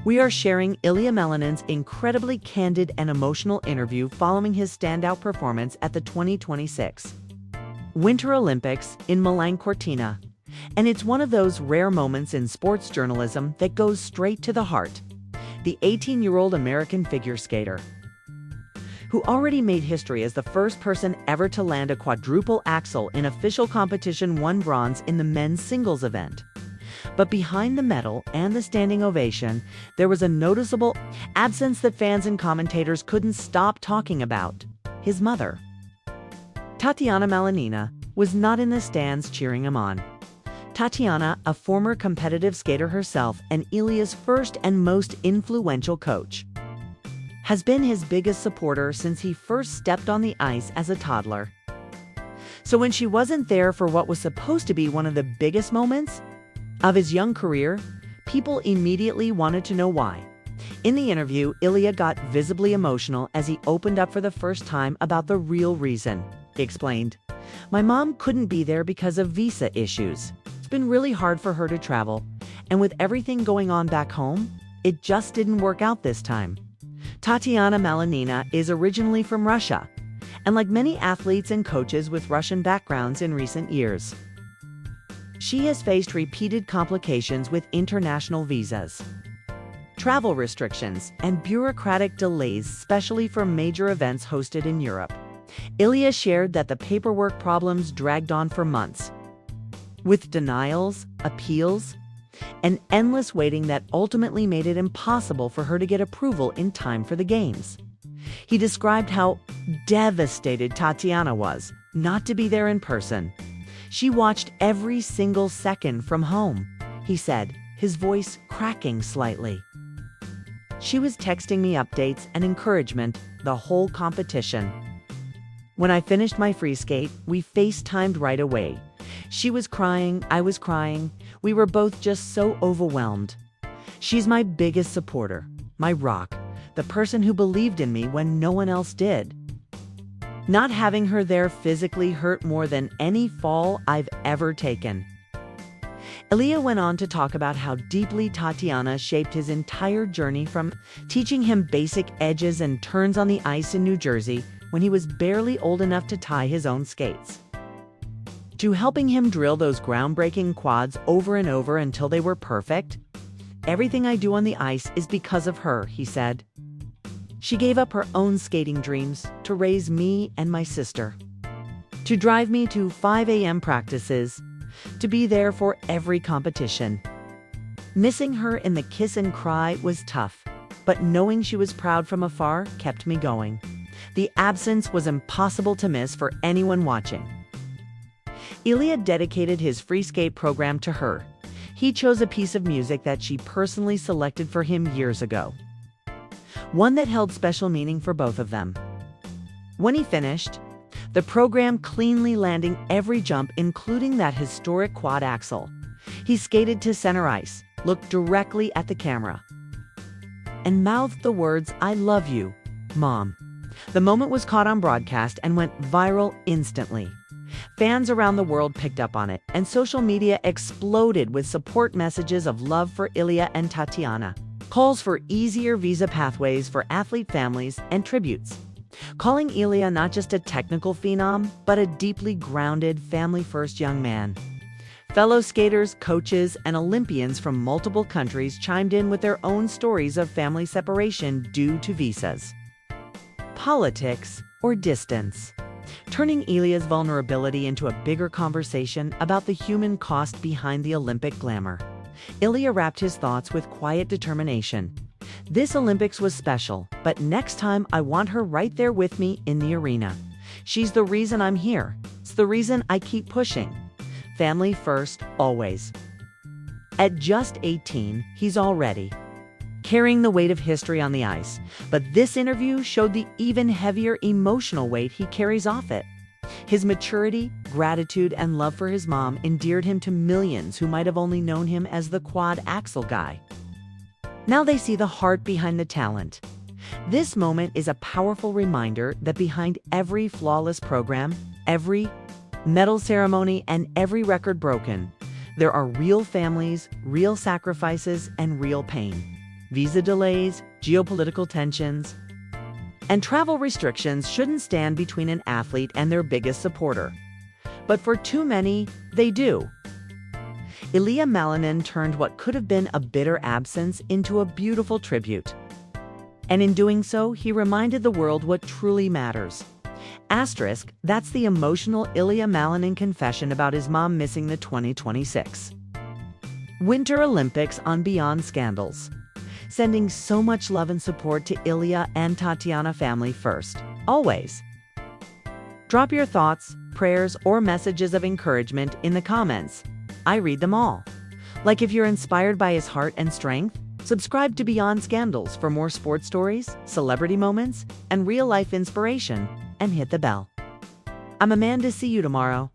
We are sharing Ilia Malinen's incredibly candid and emotional interview following his standout performance at the 2026 Winter Olympics in Milan-Cortina. And it's one of those rare moments in sports journalism that goes straight to the heart. The 18-year-old American figure skater, who already made history as the first person ever to land a quadruple Axel in official competition, won bronze in the men's singles event. But behind the medal and the standing ovation, there was a noticeable absence that fans and commentators couldn't stop talking about: his mother. Tatiana Malinina was not in the stands cheering him on. Tatiana, a former competitive skater herself and Ilia's first and most influential coach, has been his biggest supporter since he first stepped on the ice as a toddler. So when she wasn't there for what was supposed to be one of the biggest moments of his young career, people immediately wanted to know why. In the interview, Ilia got visibly emotional as he opened up for the first time about the real reason. He explained, "My mom couldn't be there because of visa issues. It's been really hard for her to travel, and with everything going on back home, it just didn't work out this time." Tatiana Malinina is originally from Russia, and like many athletes and coaches with Russian backgrounds in recent years, she has faced repeated complications with international visas, travel restrictions, and bureaucratic delays, especially for major events hosted in Europe. Ilia shared that the paperwork problems dragged on for months, with denials, appeals, and endless waiting that ultimately made it impossible for her to get approval in time for the games. He described how devastated Tatiana was not to be there in person. "She watched every single second from home," he said, his voice cracking slightly. "She was texting me updates and encouragement the whole competition. When I finished my free skate, we FaceTimed right away. She was crying, I was crying. We were both just so overwhelmed. She's my biggest supporter, my rock, the person who believed in me when no one else did. Not having her there physically hurt more than any fall I've ever taken." Ilia went on to talk about how deeply Tatiana shaped his entire journey, from teaching him basic edges and turns on the ice in New Jersey when he was barely old enough to tie his own skates, to helping him drill those groundbreaking quads over and over until they were perfect. "Everything I do on the ice is because of her," he said. "She gave up her own skating dreams to raise me and my sister, to drive me to 5 a.m. practices, to be there for every competition. Missing her in the kiss and cry was tough, but knowing she was proud from afar kept me going. The absence was impossible to miss for anyone watching." Ilia dedicated his free skate program to her. He chose a piece of music that she personally selected for him years ago, one that held special meaning for both of them. When he finished the program, cleanly landing every jump, including that historic quad axel, he skated to center ice, looked directly at the camera, and mouthed the words, "I love you, Mom." The moment was caught on broadcast and went viral instantly. Fans around the world picked up on it, and social media exploded with support messages of love for Ilia and Tatiana, calls for easier visa pathways for athlete families, and tributes, calling Ilia not just a technical phenom, but a deeply grounded, family-first young man. Fellow skaters, coaches, and Olympians from multiple countries chimed in with their own stories of family separation due to visas, politics, or distance, turning Ilia's vulnerability into a bigger conversation about the human cost behind the Olympic glamour. Ilia wrapped his thoughts with quiet determination. "This Olympics was special, but next time I want her right there with me in the arena. She's the reason I'm here. It's the reason I keep pushing. Family first, always." At just 18, he's already carrying the weight of history on the ice, but this interview showed the even heavier emotional weight he carries off it. His maturity, gratitude, and love for his mom endeared him to millions who might have only known him as the quad axel guy. Now they see the heart behind the talent. This moment is a powerful reminder that behind every flawless program, every medal ceremony, and every record broken, there are real families, real sacrifices, and real pain. visa delays, geopolitical tensions, and travel restrictions shouldn't stand between an athlete and their biggest supporter. But for too many, they do. Ilia Malinin turned what could have been a bitter absence into a beautiful tribute. And in doing so, he reminded the world what truly matters. Asterisk, that's the emotional Ilia Malinin confession about his mom missing the 2026 Winter Olympics on Beyond Scandals. Sending so much love and support to Ilia and Tatiana family first, always. Drop your thoughts, prayers, or messages of encouragement in the comments. I read them all. Like if you're inspired by his heart and strength, subscribe to Beyond Scandals for more sports stories, celebrity moments, and real-life inspiration, and hit the bell. I'm Amanda. See you tomorrow.